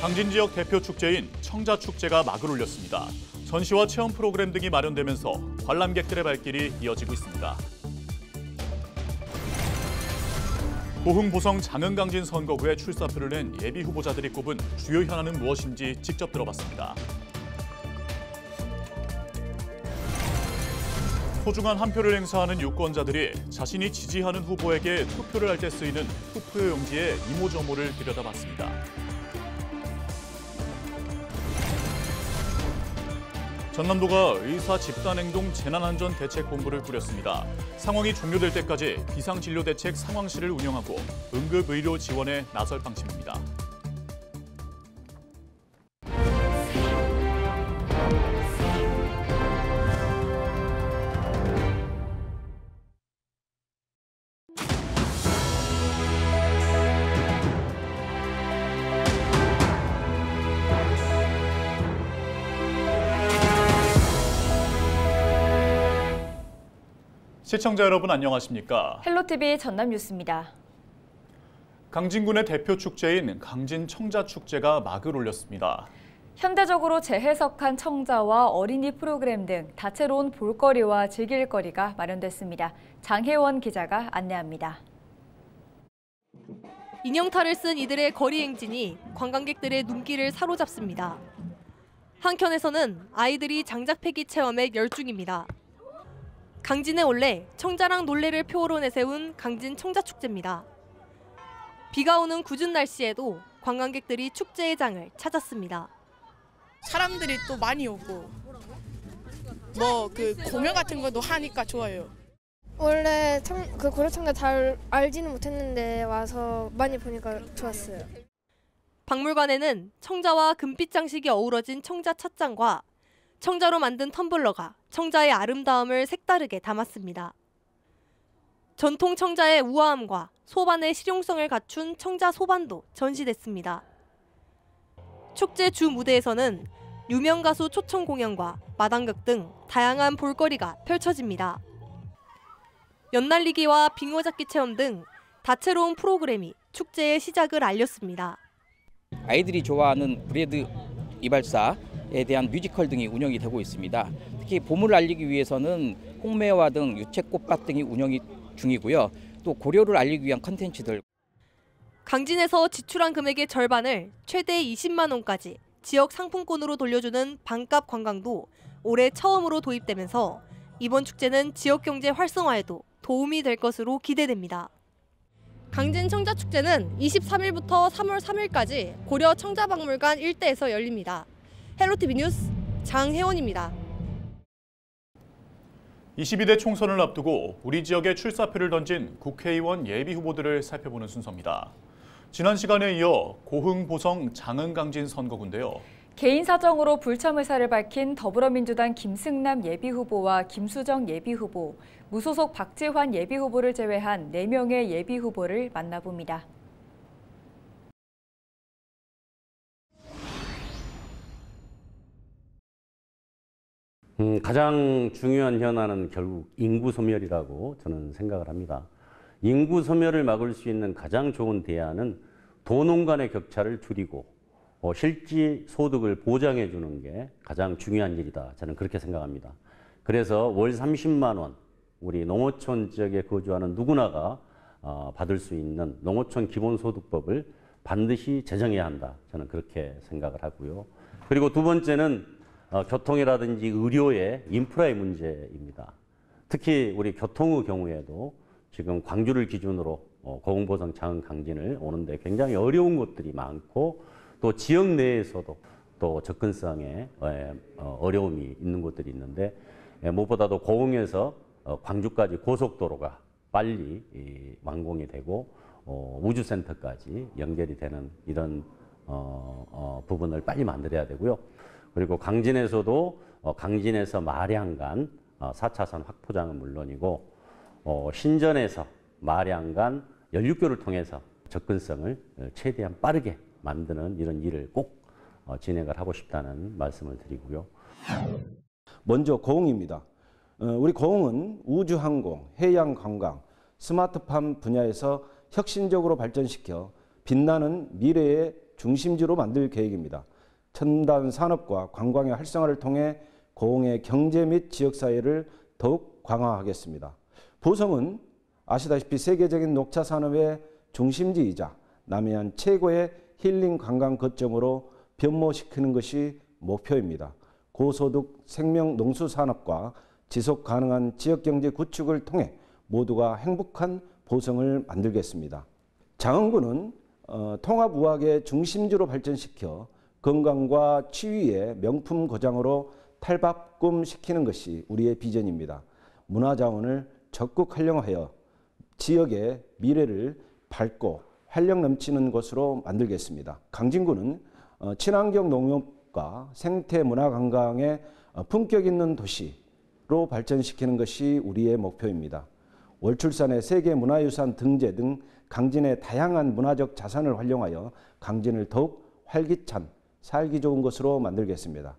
강진 지역 대표 축제인 청자축제가 막을 올렸습니다. 전시와 체험 프로그램 등이 마련되면서 관람객들의 발길이 이어지고 있습니다. 고흥 보성 장흥강진 선거구에 출사표를 낸 예비 후보자들이 꼽은 주요 현안은 무엇인지 직접 들어봤습니다. 소중한 한 표를 행사하는 유권자들이 자신이 지지하는 후보에게 투표를 할 때 쓰이는 투표 용지의 이모저모를 들여다봤습니다. 전남도가 의사 집단행동 재난안전대책본부를 꾸렸습니다. 상황이 종료될 때까지 비상진료대책 상황실을 운영하고 응급의료 지원에 나설 방침입니다. 시청자 여러분 안녕하십니까? 헬로티비 전남 뉴스입니다. 강진군의 대표 축제인 강진 청자축제가 막을 올렸습니다. 현대적으로 재해석한 청자와 어린이 프로그램 등 다채로운 볼거리와 즐길거리가 마련됐습니다. 장혜원 기자가 안내합니다. 인형탈을 쓴 이들의 거리 행진이 관광객들의 눈길을 사로잡습니다. 한켠에서는 아이들이 장작패기 체험에 열중입니다. 강진에 올해 청자랑 놀래를 표어로 내세운 강진 청자축제입니다. 비가 오는 궂은 날씨에도 관광객들이 축제의 장을 찾았습니다. 사람들이 또 많이 오고 공연 같은 것도 하니까 좋아요. 원래 고려청자 잘 알지는 못했는데 와서 많이 보니까 좋았어요. 박물관에는 청자와 금빛 장식이 어우러진 청자 찻잔과 청자로 만든 텀블러가 청자의 아름다움을 색다르게 담았습니다. 전통 청자의 우아함과 소반의 실용성을 갖춘 청자 소반도 전시됐습니다. 축제 주 무대에서는 유명 가수 초청 공연과 마당극 등 다양한 볼거리가 펼쳐집니다. 연날리기와 빙어잡기 체험 등 다채로운 프로그램이 축제의 시작을 알렸습니다. 아이들이 좋아하는 브레드 이발사에 대한 뮤지컬 등이 운영이 되고 있습니다. 특히 봄을 알리기 위해서는 홍매화 등 유채꽃밭 등이 운영이 중이고요. 또 고려를 알리기 위한 컨텐츠들. 강진에서 지출한 금액의 절반을 최대 20만 원까지 지역 상품권으로 돌려주는 반값 관광도 올해 처음으로 도입되면서 이번 축제는 지역 경제 활성화에도 도움이 될 것으로 기대됩니다. 강진 청자축제는 23일부터 3월 3일까지 고려 청자박물관 일대에서 열립니다. 헬로티비 뉴스 장혜원입니다. 22대 총선을 앞두고 우리 지역에 출사표를 던진 국회의원 예비 후보들을 살펴보는 순서입니다. 지난 시간에 이어 고흥, 보성, 장흥강진 선거구인데요. 개인 사정으로 불참 의사를 밝힌 더불어민주당 김승남 예비후보와 김수정 예비후보, 무소속 박지환 예비후보를 제외한 4명의 예비후보를 만나봅니다. 가장 중요한 현안은 결국 인구 소멸이라고 저는 생각을 합니다. 인구 소멸을 막을 수 있는 가장 좋은 대안은 도농 간의 격차를 줄이고 실질 소득을 보장해 주는 게 가장 중요한 일이다. 저는 그렇게 생각합니다. 그래서 월 30만 원, 우리 농어촌 지역에 거주하는 누구나가 받을 수 있는 농어촌 기본소득법을 반드시 제정해야 한다. 저는 그렇게 생각을 하고요. 그리고 두 번째는 교통이라든지 의료의 인프라의 문제입니다. 특히 우리 교통의 경우에도 지금 광주를 기준으로 고흥, 보성, 장흥, 강진을 오는데 굉장히 어려운 곳들이 많고 또 지역 내에서도 또 접근성에 어려움이 있는 곳들이 있는데 무엇보다도 고흥에서 광주까지 고속도로가 빨리 완공이 되고 우주센터까지 연결이 되는 이런 부분을 빨리 만들어야 되고요. 그리고 강진에서도 강진에서 마량간 4차선 확포장은 물론이고 신전에서 마량간 연륙교를 통해서 접근성을 최대한 빠르게 만드는 이런 일을 꼭 진행을 하고 싶다는 말씀을 드리고요. 먼저 고흥입니다. 우리 고흥은 우주항공, 해양관광, 스마트팜 분야에서 혁신적으로 발전시켜 빛나는 미래의 중심지로 만들 계획입니다. 첨단 산업과 관광의 활성화를 통해 고흥의 경제 및 지역사회를 더욱 강화하겠습니다. 보성은 아시다시피 세계적인 녹차 산업의 중심지이자 남해안 최고의 힐링 관광 거점으로 변모시키는 것이 목표입니다. 고소득 생명 농수 산업과 지속 가능한 지역경제 구축을 통해 모두가 행복한 보성을 만들겠습니다. 장흥군은 통합의학의 중심지로 발전시켜 건강과 치유의 명품 고장으로 탈바꿈시키는 것이 우리의 비전입니다. 문화자원을 적극 활용하여 지역의 미래를 밝고 활력 넘치는 곳으로 만들겠습니다. 강진구는 친환경 농업과 생태 문화 관광의 품격 있는 도시로 발전시키는 것이 우리의 목표입니다. 월출산의 세계문화유산 등재 등 강진의 다양한 문화적 자산을 활용하여 강진을 더욱 활기찬 살기 좋은 곳으로 만들겠습니다.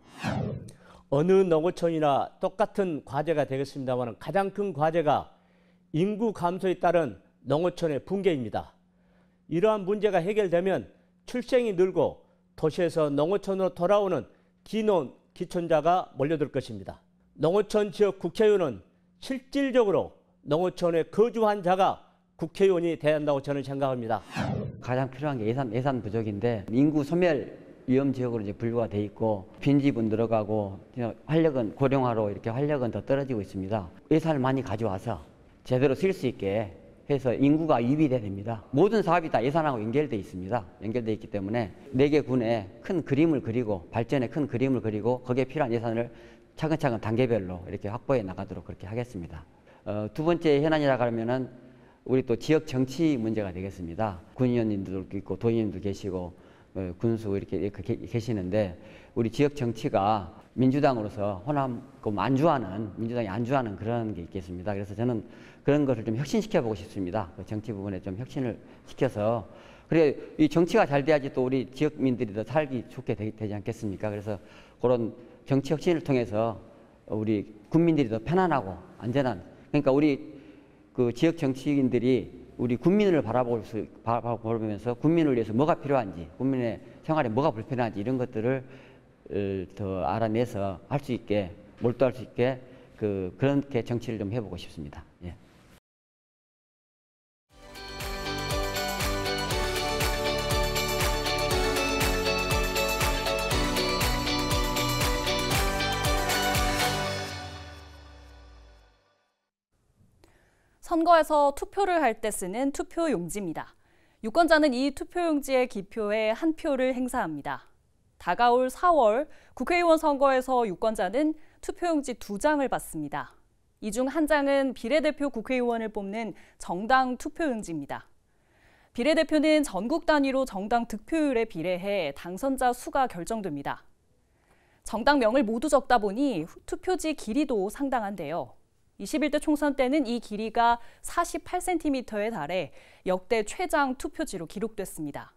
어느 농어촌이나 똑같은 과제가 되겠습니다만 가장 큰 과제가 인구 감소에 따른 농어촌의 붕괴입니다. 이러한 문제가 해결되면 출생이 늘고 도시에서 농어촌으로 돌아오는 기농, 기촌자가 몰려들 것입니다. 농어촌 지역 국회의원은 실질적으로 농어촌에 거주한 자가 국회의원이 돼야 한다고 저는 생각합니다. 가장 필요한 게 예산 부족인데 인구 소멸 위험 지역으로 이제 분류가 돼 있고 빈집은 늘어가고 활력은 고령화로 이렇게 활력은 더 떨어지고 있습니다. 예산을 많이 가져와서 제대로 쓸 수 있게 해서 인구가 유입이 됩니다. 모든 사업이 다 예산하고 연결돼 있습니다. 연결돼 있기 때문에 4개 군에 큰 그림을 그리고 발전의 큰 그림을 그리고 거기에 필요한 예산을 차근차근 단계별로 이렇게 확보해 나가도록 그렇게 하겠습니다. 두 번째 현안이라 하면은 우리 또 지역 정치 문제가 되겠습니다. 군의원님들도 있고 도의원님도 계시고 군수 이렇게 계시는데 우리 지역 정치가 민주당으로서 호남 민주당이 안주하는 그런 게 있겠습니다. 그래서 저는 그런 것을 좀 혁신시켜 보고 싶습니다. 그 정치 부분에 좀 혁신을 시켜서 그래 이 정치가 잘 돼야지 또 우리 지역민들이 더 살기 좋게 되지 않겠습니까? 그래서 그런 정치 혁신을 통해서 우리 국민들이 더 편안하고 안전한 그러니까 우리 그 지역 정치인들이 우리 국민을 바라보면서 국민을 위해서 뭐가 필요한지, 국민의 생활에 뭐가 불편한지 이런 것들을 더 알아내서 할 수 있게 몰두할 수 있게 그렇게 정치를 좀 해보고 싶습니다. 예. 선거에서 투표를 할 때 쓰는 투표용지입니다. 유권자는 이 투표용지의 기표에 한 표를 행사합니다. 다가올 4월 국회의원 선거에서 유권자는 투표용지 2장을 받습니다. 이 중 한 장은 비례대표 국회의원을 뽑는 정당 투표용지입니다. 비례대표는 전국 단위로 정당 득표율에 비례해 당선자 수가 결정됩니다. 정당명을 모두 적다 보니 투표지 길이도 상당한데요. 21대 총선 때는 이 길이가 48cm에 달해 역대 최장 투표지로 기록됐습니다.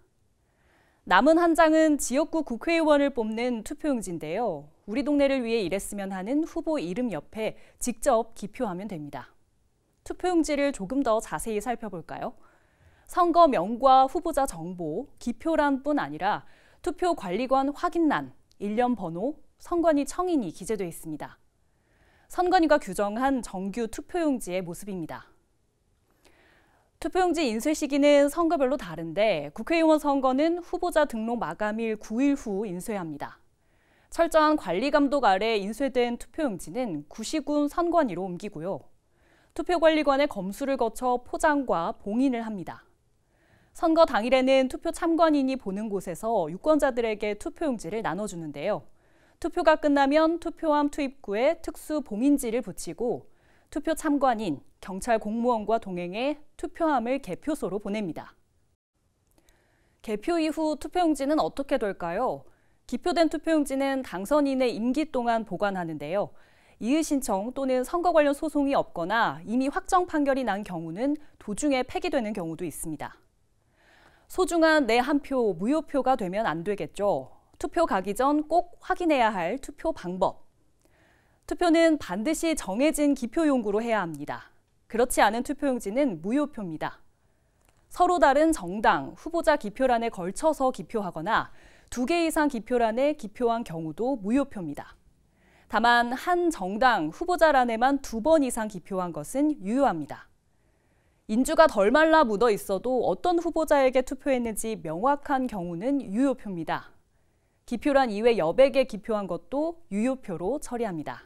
남은 한 장은 지역구 국회의원을 뽑는 투표용지인데요. 우리 동네를 위해 일했으면 하는 후보 이름 옆에 직접 기표하면 됩니다. 투표용지를 조금 더 자세히 살펴볼까요? 선거명과 후보자 정보, 기표란뿐 아니라 투표관리관 확인란, 일련 번호, 선관위 청인이 기재돼 있습니다. 선관위가 규정한 정규 투표용지의 모습입니다. 투표용지 인쇄 시기는 선거별로 다른데 국회의원 선거는 후보자 등록 마감일 9일 후 인쇄합니다. 철저한 관리 감독 아래 인쇄된 투표용지는 구시군 선관위로 옮기고요. 투표관리관의 검수를 거쳐 포장과 봉인을 합니다. 선거 당일에는 투표 참관인이 보는 곳에서 유권자들에게 투표용지를 나눠주는데요. 투표가 끝나면 투표함 투입구에 특수 봉인지를 붙이고 투표 참관인, 경찰 공무원과 동행해 투표함을 개표소로 보냅니다. 개표 이후 투표용지는 어떻게 될까요? 기표된 투표용지는 당선인의 임기 동안 보관하는데요. 이의 신청 또는 선거 관련 소송이 없거나 이미 확정 판결이 난 경우는 도중에 폐기되는 경우도 있습니다. 소중한 내 한 표, 무효표가 되면 안 되겠죠. 투표 가기 전 꼭 확인해야 할 투표 방법. 투표는 반드시 정해진 기표용구로 해야 합니다. 그렇지 않은 투표용지는 무효표입니다. 서로 다른 정당, 후보자 기표란에 걸쳐서 기표하거나 2개 이상 기표란에 기표한 경우도 무효표입니다. 다만 한 정당 후보자란에만 2번 이상 기표한 것은 유효합니다. 인주가 덜 말라 묻어 있어도 어떤 후보자에게 투표했는지 명확한 경우는 유효표입니다. 기표란 이외 여백 개 기표한 것도 유효표로 처리합니다.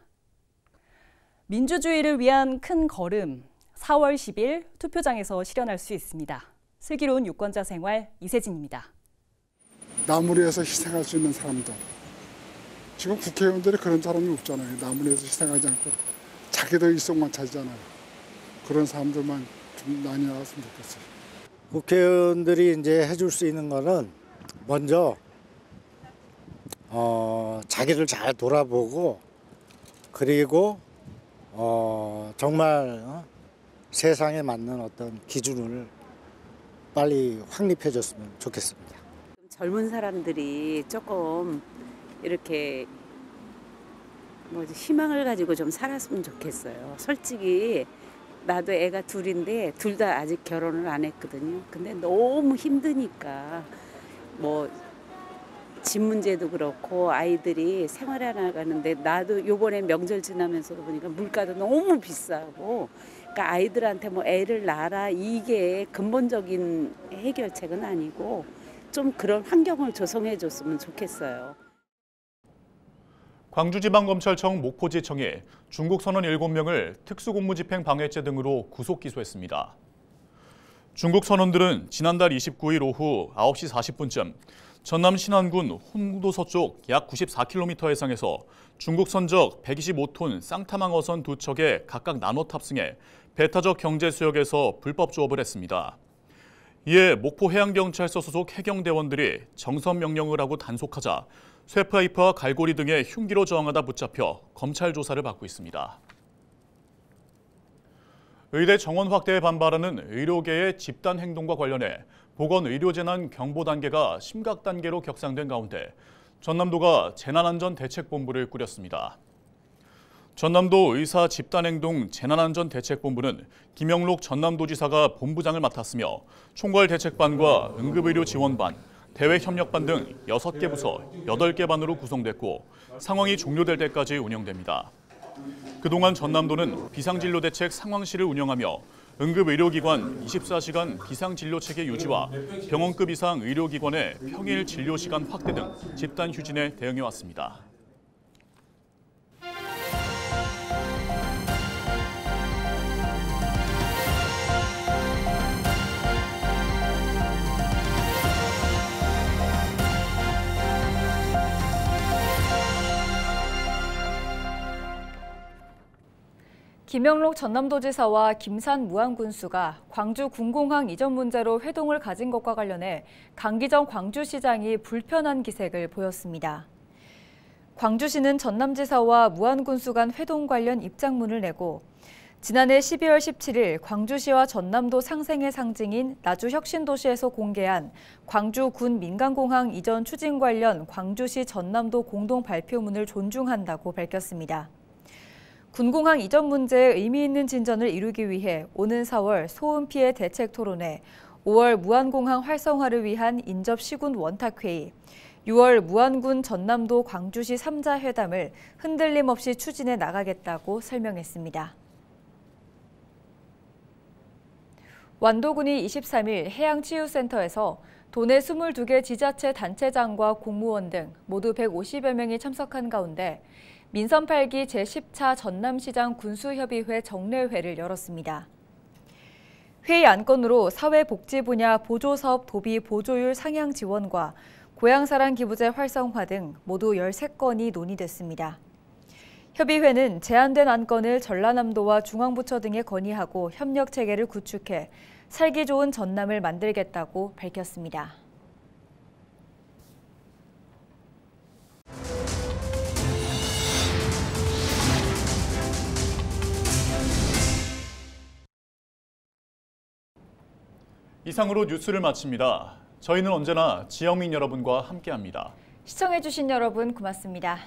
민주주의를 위한 큰 걸음, 4월 10일 투표장에서 실현할 수 있습니다. 슬기로운 유권자 생활 이세진입니다. 나무리에서 희생할 수 있는 사람들. 지금 국회의원들이 그런 사람이 없잖아요. 나무리에서 희생하지 않고 자기들 일속만 찾잖아요. 그런 사람들만 좀 많이 나왔으면 좋겠어요. 국회의원들이 이제 해줄 수 있는 거는 먼저 자기를 잘 돌아보고 그리고 정말 세상에 맞는 어떤 기준을 빨리 확립해줬으면 좋겠습니다. 젊은 사람들이 조금 이렇게 희망을 가지고 좀 살았으면 좋겠어요. 솔직히 나도 애가 둘인데 둘 다 아직 결혼을 안 했거든요. 근데 너무 힘드니까 집 문제도 그렇고 아이들이 생활해 나가는데 나도 요번에 명절 지나면서도 보니까 물가도 너무 비싸고 그러니까 아이들한테 애를 낳아라 이게 근본적인 해결책은 아니고 좀 그런 환경을 조성해 줬으면 좋겠어요. 광주지방검찰청 목포지청이 중국 선원 7명을 특수공무집행 방해죄 등으로 구속 기소했습니다. 중국 선원들은 지난달 29일 오후 9시 40분쯤 전남 신안군 혼도 서쪽 약 94km 해상에서 중국 선적 125톤 쌍타망 어선 2척에 각각 나눠 탑승해 배타적 경제 수역에서 불법 조업을 했습니다. 이에 목포해양경찰서 소속 해경대원들이 정선 명령을 하고 단속하자 쇠파이프와 갈고리 등의 흉기로 저항하다 붙잡혀 검찰 조사를 받고 있습니다. 의대 정원 확대에 반발하는 의료계의 집단 행동과 관련해 보건의료재난 경보 단계가 심각 단계로 격상된 가운데 전남도가 재난안전대책본부를 꾸렸습니다. 전남도 의사 집단행동 재난안전대책본부는 김영록 전남도지사가 본부장을 맡았으며 총괄대책반과 응급의료지원반, 대외협력반 등 6개 부서 8개 반으로 구성됐고 상황이 종료될 때까지 운영됩니다. 그동안 전남도는 비상진료대책 상황실을 운영하며 응급의료기관 24시간 비상진료체계 유지와 병원급 이상 의료기관의 평일 진료시간 확대 등 집단 휴진에 대응해왔습니다. 김영록 전남도지사와 김산 무안군수가 광주 군공항 이전 문제로 회동을 가진 것과 관련해 강기정 광주시장이 불편한 기색을 보였습니다. 광주시는 전남지사와 무안군수 간 회동 관련 입장문을 내고 지난해 12월 17일 광주시와 전남도 상생의 상징인 나주혁신도시에서 공개한 광주 군 민간공항 이전 추진 관련 광주시 전남도 공동 발표문을 존중한다고 밝혔습니다. 군공항 이전 문제에 의미 있는 진전을 이루기 위해 오는 4월 소음 피해 대책 토론회, 5월 무안공항 활성화를 위한 인접 시군 원탁회의, 6월 무안군 전남도 광주시 3자 회담을 흔들림 없이 추진해 나가겠다고 설명했습니다. 완도군이 23일 해양치유센터에서 도내 22개 지자체 단체장과 공무원 등 모두 150여 명이 참석한 가운데 민선 8기 제10차 전남시장 군수협의회 정례회를 열었습니다. 회의 안건으로 사회복지 분야 보조사업 도비 보조율 상향 지원과 고향사랑 기부제 활성화 등 모두 13건이 논의됐습니다. 협의회는 제안된 안건을 전라남도와 중앙부처 등에 건의하고 협력체계를 구축해 살기 좋은 전남을 만들겠다고 밝혔습니다. 이상으로 뉴스를 마칩니다. 저희는 언제나 지역민 여러분과 함께합니다. 시청해주신 여러분 고맙습니다.